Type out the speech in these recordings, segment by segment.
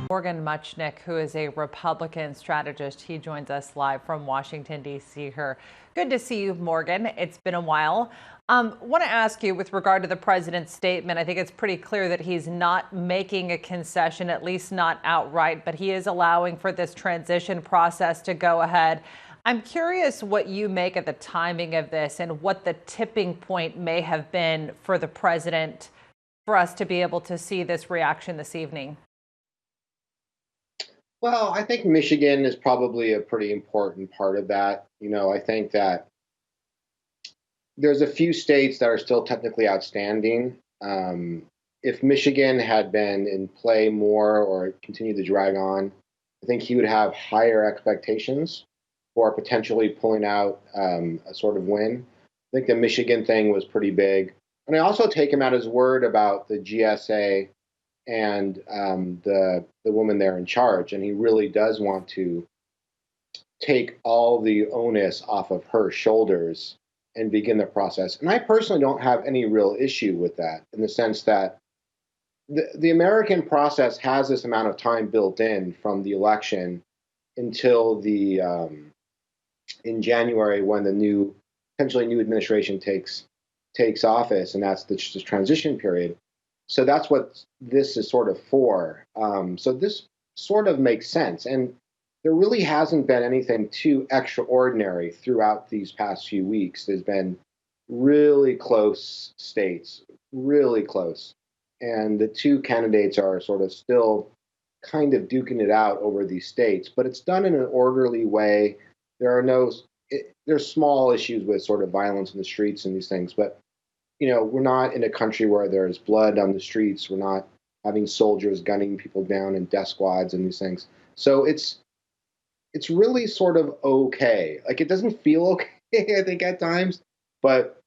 Morgan Muchnick, who is a Republican strategist. He joins us live from Washington, D.C. here. Good to see you, Morgan. It's been a while. Want to ask you with regard to the president's statement. I think it's pretty clear that he's not making a concession, at least not outright, but he is allowing for this transition process to go ahead. I'm curious what you make of the timing of this and what the tipping point may have been for the president for us to be able to see this reaction this evening. Well, I think Michigan is probably a pretty important part of that. I think that there's a few states that are still technically outstanding. If Michigan had been in play more or continued to drag on, I think he would have higher expectations for potentially pulling out a sort of win. I think the Michigan thing was pretty big. And I also take him at his word about the GSA and the woman there in charge. And he really does want to take all the onus off of her shoulders and begin the process. And I personally don't have any real issue with that, in the sense that the American process has this amount of time built in from the election until the in January, when the potentially new administration takes office, and that's this transition period. So that's what this is sort of for. So this sort of makes sense. And there really hasn't been anything too extraordinary throughout these past few weeks. There's been really close states, really close. And the two candidates are sort of still kind of duking it out over these states, but it's done in an orderly way. There's small issues with sort of violence in the streets and these things, but we're not in a country where there's blood on the streets. We're not having soldiers gunning people down in death squads and these things. So it's really sort of okay. Like, it doesn't feel okay, I think, at times, but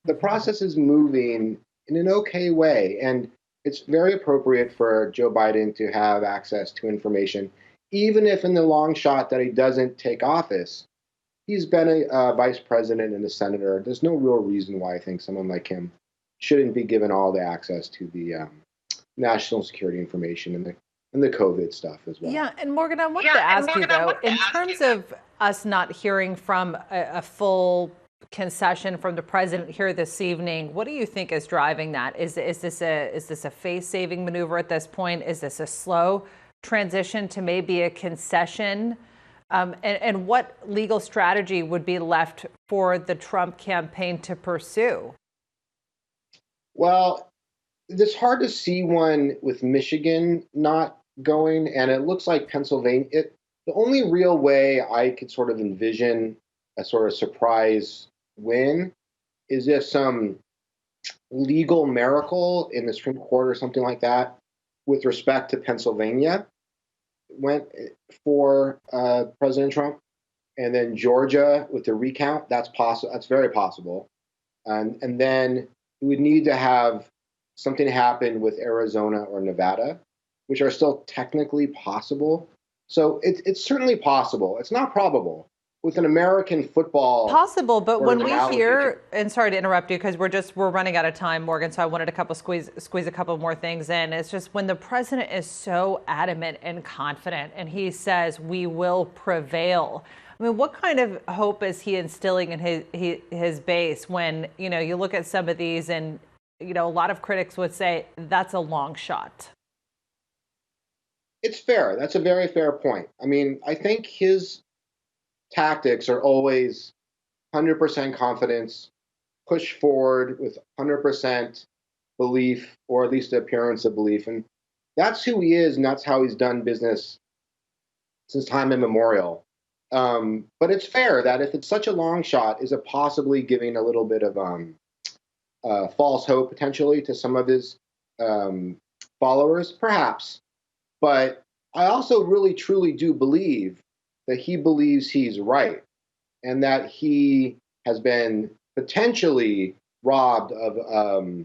the process is moving in an okay way. And it's very appropriate for Joe Biden to have access to information, even if in the long shot that he doesn't take office. He's been a vice president and a senator. There's no real reason why I think someone like him shouldn't be given all the access to the national security information and the COVID stuff as well. Yeah, and Morgan, I wanted to ask you, though, in terms of us not hearing from a full concession from the president here this evening, what do you think is driving that? Is this a face-saving maneuver at this point? Is this a slow transition to maybe a concession? And what legal strategy would be left for the Trump campaign to pursue? Well, it's hard to see one with Michigan not going, and it looks like Pennsylvania. The only real way I could sort of envision a sort of surprise win is if some legal miracle in the Supreme Court or something like that with respect to Pennsylvania went for President Trump, and then Georgia with the recount. That's possible. That's very possible. And then we would need to have something happen with Arizona or Nevada, which are still technically possible. So it's certainly possible. It's not probable. With an American football possible, but when we hear, and sorry to interrupt you because we're running out of time, Morgan, so I wanted to squeeze a couple more things in. It's just when the president is so adamant and confident and he says we will prevail. I mean, what kind of hope is he instilling in his base when, you look at some of these and, a lot of critics would say that's a long shot? It's fair. That's a very fair point. I mean, I think his tactics are always 100% confidence, push forward with 100% belief, or at least the appearance of belief. And that's who he is, and that's how he's done business since time immemorial. But it's fair that if it's such a long shot, is it possibly giving a little bit of false hope potentially to some of his followers? Perhaps. But I also really, truly do believe that he believes he's right and that he has been potentially robbed of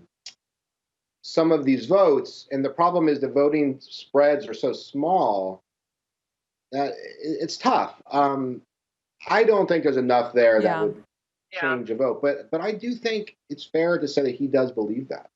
some of these votes. And the problem is the voting spreads are so small that it's tough. I don't think there's enough there that would change a vote. But I do think it's fair to say that he does believe that.